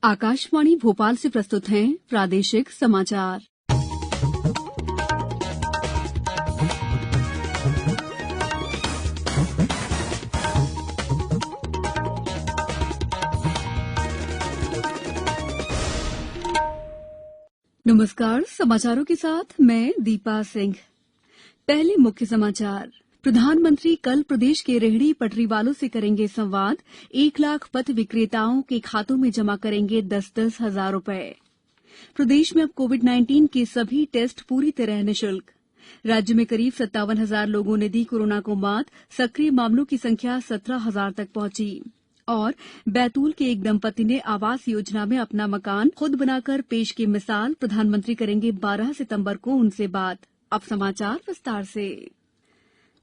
आकाशवाणी भोपाल से प्रस्तुत हैं प्रादेशिक समाचार। नमस्कार, समाचारों के साथ मैं दीपा सिंह। पहले मुख्य समाचार। प्रधानमंत्री कल प्रदेश के रेहड़ी पटरी वालों से करेंगे संवाद। 1 लाख पथ विक्रेताओं के खातों में जमा करेंगे 10-10 हजार रुपए। प्रदेश में अब कोविड-19 के सभी टेस्ट पूरी तरह निःशुल्क। राज्य में करीब 57,000 लोगों ने दी कोरोना को मात। सक्रिय मामलों की संख्या 17,000 तक पहुंची। और बैतूल के एक दंपति ने आवास योजना में अपना मकान खुद बनाकर पेश की मिसाल। प्रधानमंत्री करेंगे 12 सितंबर को उनसे बात। अब समाचार विस्तार से।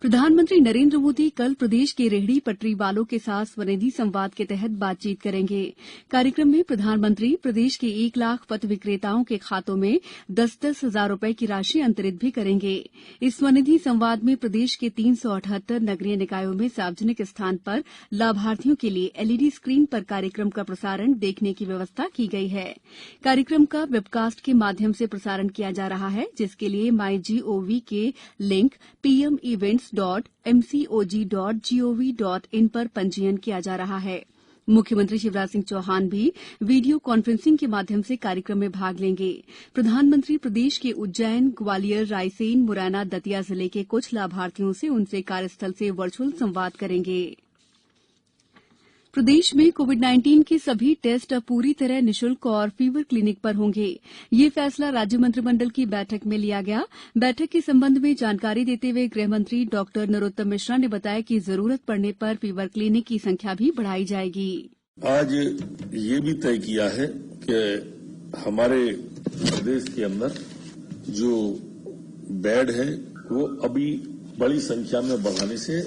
प्रधानमंत्री नरेंद्र मोदी कल प्रदेश के रेहड़ी पटरी वालों के साथ स्वनिधि संवाद के तहत बातचीत करेंगे। कार्यक्रम में प्रधानमंत्री प्रदेश के 1 लाख पथ विक्रेताओं के खातों में 10-10 हजार रुपए की राशि अंतरित भी करेंगे। इस स्वनिधि संवाद में प्रदेश के 378 नगरीय निकायों में सार्वजनिक स्थान पर लाभार्थियों के लिए एलईडी स्क्रीन पर कार्यक्रम का प्रसारण देखने की व्यवस्था की गई है। कार्यक्रम का वेबकास्ट के माध्यम से प्रसारण किया जा रहा है, जिसके लिए माईजीओवी के लिंक pmevents.mcog.gov.in पर पंजीयन किया जा रहा है। मुख्यमंत्री शिवराज सिंह चौहान भी वीडियो कॉन्फ्रेंसिंग के माध्यम से कार्यक्रम में भाग लेंगे। प्रधानमंत्री प्रदेश के उज्जैन, ग्वालियर, रायसेन, मुरैना, दतिया जिले के कुछ लाभार्थियों से उनसे कार्यस्थल से वर्चुअल संवाद करेंगे। प्रदेश में कोविड-19 के सभी टेस्ट अब पूरी तरह निःशुल्क और फीवर क्लिनिक पर होंगे। ये फैसला राज्य मंत्रिमंडल की बैठक में लिया गया। बैठक के संबंध में जानकारी देते हुए गृह मंत्री डॉक्टर नरोत्तम मिश्रा ने बताया कि जरूरत पड़ने पर फीवर क्लिनिक की संख्या भी बढ़ाई जाएगी। आज ये भी तय किया है कि हमारे प्रदेश के अंदर जो बेड है वो अभी बड़ी संख्या में बढ़ाने से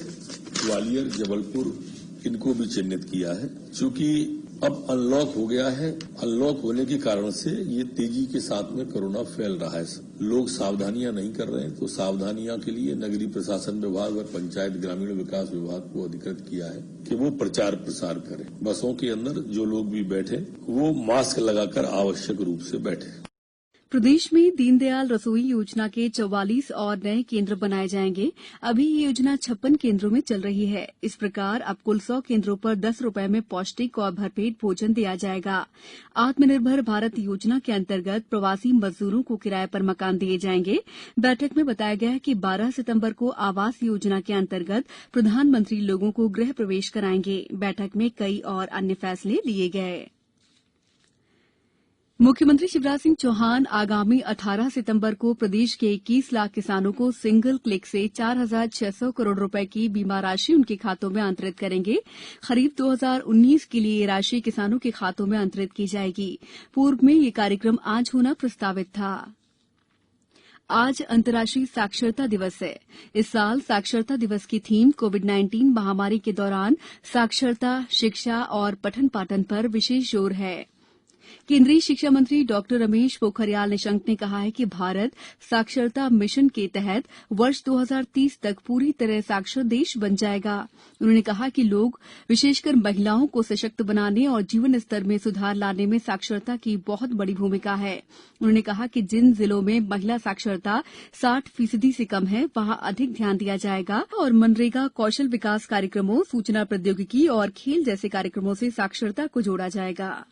ग्वालियर, जबलपुर इनको भी चिन्हित किया है। चूंकि अब अनलॉक हो गया है, अनलॉक होने के कारण से ये तेजी के साथ में कोरोना फैल रहा है। लोग सावधानियां नहीं कर रहे हैं, तो सावधानियां के लिए नगरीय प्रशासन विभाग और पंचायत ग्रामीण विकास विभाग को अधिकृत किया है कि वो प्रचार प्रसार करें। बसों के अंदर जो लोग भी बैठे वो मास्क लगाकर आवश्यक रूप से बैठे। प्रदेश में दीनदयाल रसोई योजना के 44 और नए केंद्र बनाए जाएंगे। अभी ये योजना 56 केंद्रों में चल रही है। इस प्रकार अब कुल 100 केंद्रों पर 10 रुपए में पौष्टिक और भरपेट भोजन दिया जाएगा। आत्मनिर्भर भारत योजना के अंतर्गत प्रवासी मजदूरों को किराए पर मकान दिए जाएंगे। बैठक में बताया गया है कि 12 सितंबर को आवास योजना के अंतर्गत प्रधानमंत्री लोगों को गृह प्रवेश कराएंगे। बैठक में कई और अन्य फैसले लिए गए। मुख्यमंत्री शिवराज सिंह चौहान आगामी 18 सितंबर को प्रदेश के 21 लाख किसानों को सिंगल क्लिक से 4,600 करोड़ रुपए की बीमा राशि उनके खातों में अंतरित करेंगे। खरीफ 2019 के लिए ये राशि किसानों के खातों में अंतरित की जाएगी। पूर्व में ये कार्यक्रम आज होना प्रस्तावित था। आज अंतर्राष्ट्रीय साक्षरता दिवस है। इस साल साक्षरता दिवस की थीम कोविड-19 महामारी के दौरान साक्षरता, शिक्षा और पठन पाठन पर विशेष जोर है। केंद्रीय शिक्षा मंत्री डॉक्टर रमेश पोखरियाल निशंक ने कहा है कि भारत साक्षरता मिशन के तहत वर्ष 2030 तक पूरी तरह साक्षर देश बन जाएगा। उन्होंने कहा कि लोग, विशेषकर महिलाओं को सशक्त बनाने और जीवन स्तर में सुधार लाने में साक्षरता की बहुत बड़ी भूमिका है। उन्होंने कहा कि जिन जिलों में महिला साक्षरता 60% से कम है, वहां अधिक ध्यान दिया जाएगा और मनरेगा, कौशल विकास कार्यक्रमों, सूचना प्रौद्योगिकी और खेल जैसे कार्यक्रमों से साक्षरता को जोड़ा जाएगा।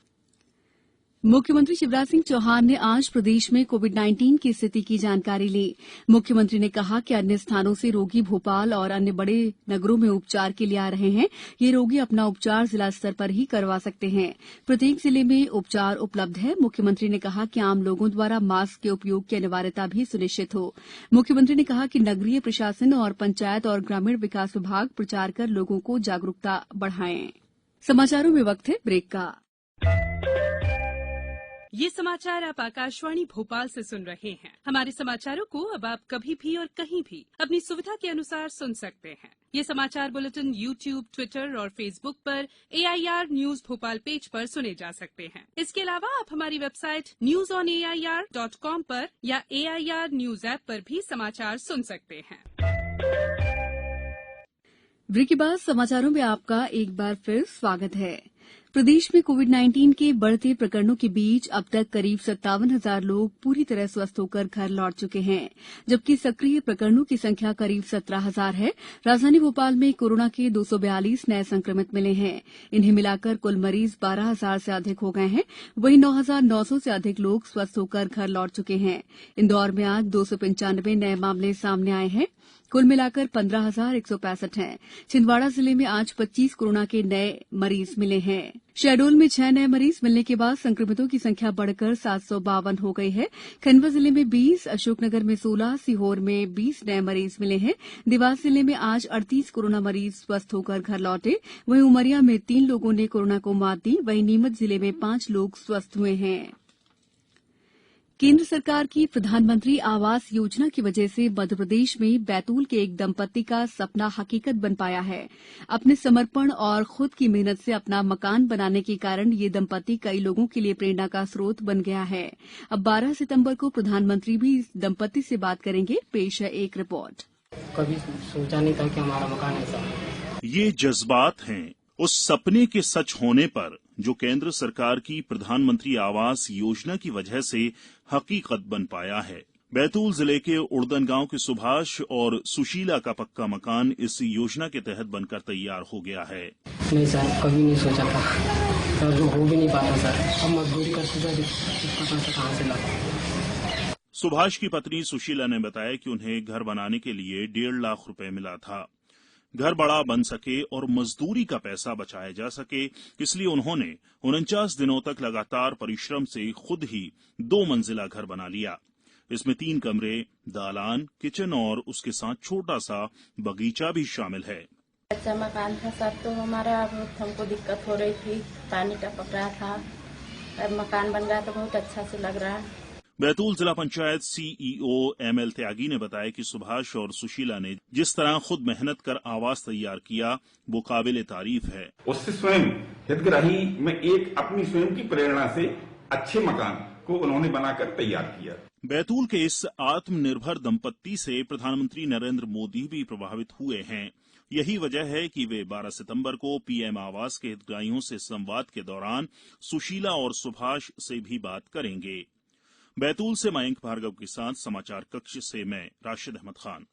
मुख्यमंत्री शिवराज सिंह चौहान ने आज प्रदेश में कोविड-19 की स्थिति की जानकारी ली। मुख्यमंत्री ने कहा कि अन्य स्थानों से रोगी भोपाल और अन्य बड़े नगरों में उपचार के लिए आ रहे हैं। ये रोगी अपना उपचार जिला स्तर पर ही करवा सकते हैं। प्रत्येक जिले में उपचार उपलब्ध है। मुख्यमंत्री ने कहा कि आम लोगों द्वारा मास्क के उपयोग की अनिवार्यता भी सुनिश्चित हो। मुख्यमंत्री ने कहा कि नगरीय प्रशासन और पंचायत और ग्रामीण विकास विभाग प्रचार कर लोगों को जागरूकता बढ़ाएं। समाचारों में वक्त है ब्रेक का। ये समाचार आप आकाशवाणी भोपाल से सुन रहे हैं। हमारे समाचारों को अब आप कभी भी और कहीं भी अपनी सुविधा के अनुसार सुन सकते हैं। ये समाचार बुलेटिन YouTube, ट्विटर और फेसबुक पर AIR न्यूज भोपाल पेज पर सुने जा सकते हैं। इसके अलावा आप हमारी वेबसाइट newsonair.com पर या AIR न्यूज ऐप पर भी समाचार सुन सकते हैं। ब्रेक के बाद समाचारों में आपका एक बार फिर स्वागत है। प्रदेश में कोविड-19 के बढ़ते प्रकरणों के बीच अब तक करीब 57,000 लोग पूरी तरह स्वस्थ होकर घर लौट चुके हैं, जबकि सक्रिय प्रकरणों की संख्या करीब 17,000 है। राजधानी भोपाल में कोरोना के 242 नए संक्रमित मिले हैं। इन्हें मिलाकर कुल मरीज 12,000 से अधिक हो गए हैं। वहीं 9,900 से अधिक लोग स्वस्थ होकर घर लौट चुके हैं। इंदौर में आज 295 नए मामले सामने आए हैं। कुल मिलाकर 15,165 हैं। छिंदवाड़ा जिले में आज 25 कोरोना के नए मरीज मिले हैं। शहडोल में 6 नए मरीज मिलने के बाद संक्रमितों की संख्या बढ़कर 752 हो गई है। खंडवा जिले में 20, अशोकनगर में 16, सीहोर में 20 नए मरीज मिले हैं। देवास जिले में आज 38 कोरोना मरीज स्वस्थ होकर घर लौटे। वहीं उमरिया में 3 लोगों ने कोरोना को मात दी। वहीं नीमच जिले में 5 लोग स्वस्थ हुए हैं। केंद्र सरकार की प्रधानमंत्री आवास योजना की वजह से मध्यप्रदेश में बैतूल के एक दंपत्ति का सपना हकीकत बन पाया है। अपने समर्पण और खुद की मेहनत से अपना मकान बनाने के कारण ये दंपत्ति कई लोगों के लिए प्रेरणा का स्रोत बन गया है। अब 12 सितंबर को प्रधानमंत्री भी इस दंपत्ति से बात करेंगे। पेश है एक रिपोर्ट। कभी सोचा नहीं था कि हमारा मकान ऐसा है। ये जज्बात हैं उस सपने के सच होने पर जो केंद्र सरकार की प्रधानमंत्री आवास योजना की वजह से हकीकत बन पाया है। बैतूल जिले के उड़दन गांव के सुभाष और सुशीला का पक्का मकान इस योजना के तहत बनकर तैयार हो गया है। नहीं सर, कभी नहीं सोचा था सर, जो हो भी नहीं पाता सर। अब मजदूरी करते थे, इतना पैसा कहाँ से लाता। सुभाष की पत्नी सुशीला ने बताया कि उन्हें घर बनाने के लिए 1.5 लाख रुपए मिला था। घर बड़ा बन सके और मजदूरी का पैसा बचाया जा सके, इसलिए उन्होंने 49 दिनों तक लगातार परिश्रम से खुद ही 2 मंजिला घर बना लिया। इसमें 3 कमरे, दालान, किचन और उसके साथ छोटा सा बगीचा भी शामिल है। अच्छा मकान था सर, तो हमारा हमको दिक्कत हो रही थी, पानी का पकड़ा था। अब मकान बन गया तो बहुत अच्छा से लग रहा है। बैतूल जिला पंचायत सीईओ एमएल त्यागी ने बताया कि सुभाष और सुशीला ने जिस तरह खुद मेहनत कर आवास तैयार किया वो काबिले तारीफ है। उससे स्वयं हितग्राही में एक अपनी स्वयं की प्रेरणा से अच्छे मकान को उन्होंने बनाकर तैयार किया। बैतूल के इस आत्मनिर्भर दंपत्ति से प्रधानमंत्री नरेंद्र मोदी भी प्रभावित हुए हैं। यही वजह है कि वे 12 सितंबर को पीएम आवास के हितग्राहियों से संवाद के दौरान सुशीला और सुभाष से भी बात करेंगे। बैतूल से मयंक भार्गव के साथ समाचार कक्ष से मैं राशिद अहमद खान।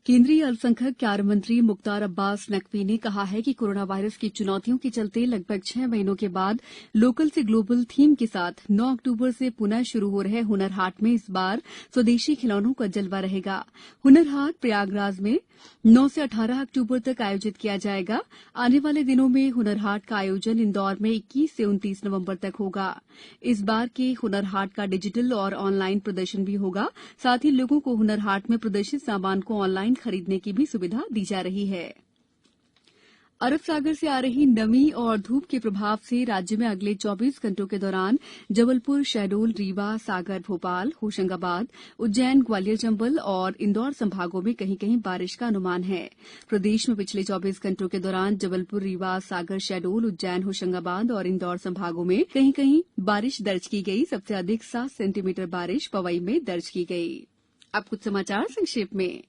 केंद्रीय अल्पसंख्यक कार्य मंत्री मुख्तार अब्बास नकवी ने कहा है कि कोरोना वायरस की चुनौतियों के चलते लगभग 6 महीनों के बाद लोकल से ग्लोबल थीम के साथ 9 अक्टूबर से पुनः शुरू हो रहे हुनर हाट में इस बार स्वदेशी खिलौनों का जलवा रहेगा। हुनर हाट प्रयागराज में 9 से 18 अक्टूबर तक आयोजित किया जाएगा। आने वाले दिनों में हुनर हाट का आयोजन इंदौर में 21 से 29 नवंबर तक होगा। इस बार के हुनर हाट का डिजिटल और ऑनलाइन प्रदर्शन भी होगा। साथ ही लोगों को हुनर हाट में प्रदर्शित सामान को ऑनलाइन खरीदने की भी सुविधा दी जा रही है। अरब सागर से आ रही नमी और धूप के प्रभाव से राज्य में अगले 24 घंटों के दौरान जबलपुर, शहडोल, रीवा, सागर, भोपाल, होशंगाबाद, उज्जैन, ग्वालियर, चंबल और इंदौर संभागों में कहीं कहीं बारिश का अनुमान है। प्रदेश में पिछले 24 घंटों के दौरान जबलपुर, रीवा, सागर, शहडोल, उज्जैन, होशंगाबाद और इंदौर संभागों में कहीं कहीं बारिश दर्ज की गई। सबसे अधिक 7 सेंटीमीटर बारिश पवई में दर्ज की गई। अब कुछ समाचार संक्षेप में।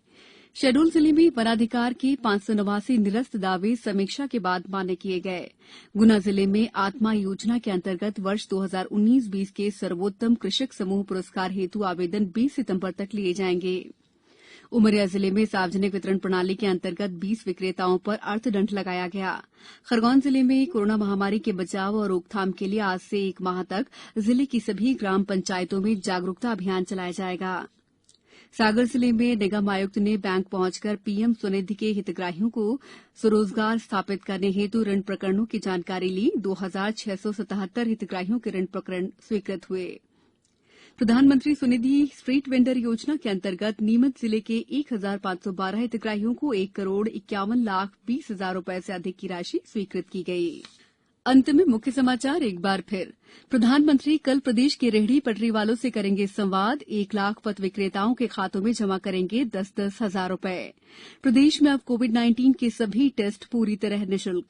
शहडोल जिले में वनाधिकार के 589 निरस्त दावे समीक्षा के बाद मान्य किए गए। गुना जिले में आत्मा योजना के अंतर्गत वर्ष 2019-20 के सर्वोत्तम कृषक समूह पुरस्कार हेतु आवेदन 20 सितंबर तक लिए जाएंगे। उमरिया जिले में सार्वजनिक वितरण प्रणाली के अंतर्गत 20 विक्रेताओं पर अर्थदंड लगाया गया। खरगोन जिले में कोरोना महामारी के बचाव और रोकथाम के लिए आज से 1 माह तक जिले की सभी ग्राम पंचायतों में जागरूकता अभियान चलाया जाएगा। सागर जिले में निगम आयुक्त ने बैंक पहुंचकर पीएम स्वनिधि के हितग्राहियों को स्वरोजगार स्थापित करने हेतु ऋण प्रकरणों की जानकारी ली। 2677 हितग्राहियों के ऋण प्रकरण स्वीकृत हुए। प्रधानमंत्री स्वनिधि स्ट्रीट वेंडर योजना के अंतर्गत नीमच जिले के 1512 हितग्राहियों को 1,51,20,000 रुपए से अधिक की राशि स्वीकृत की गई। अंत में मुख्य समाचार एक बार फिर। प्रधानमंत्री कल प्रदेश के रेहड़ी पटरी वालों से करेंगे संवाद। 1 लाख पथ विक्रेताओं के खातों में जमा करेंगे 10-10 हजार रुपए। प्रदेश में अब कोविड-19 के सभी टेस्ट पूरी तरह निःशुल्क।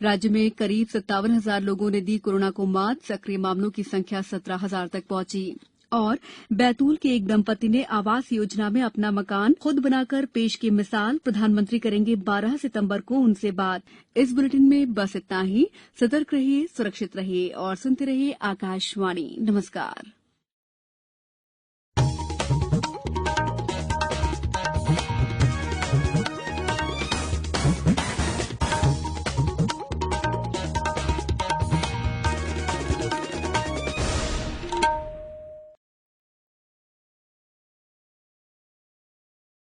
राज्य में करीब 57,000 लोगों ने दी कोरोना को मात। सक्रिय मामलों की संख्या 17,000 तक पहुंची। और बैतूल के एक दंपति ने आवास योजना में अपना मकान खुद बनाकर पेश की मिसाल। प्रधानमंत्री करेंगे 12 सितंबर को उनसे बात। इस बुलेटिन में बस इतना ही। सतर्क रहिए, सुरक्षित रहिए और सुनते रहिए आकाशवाणी। नमस्कार।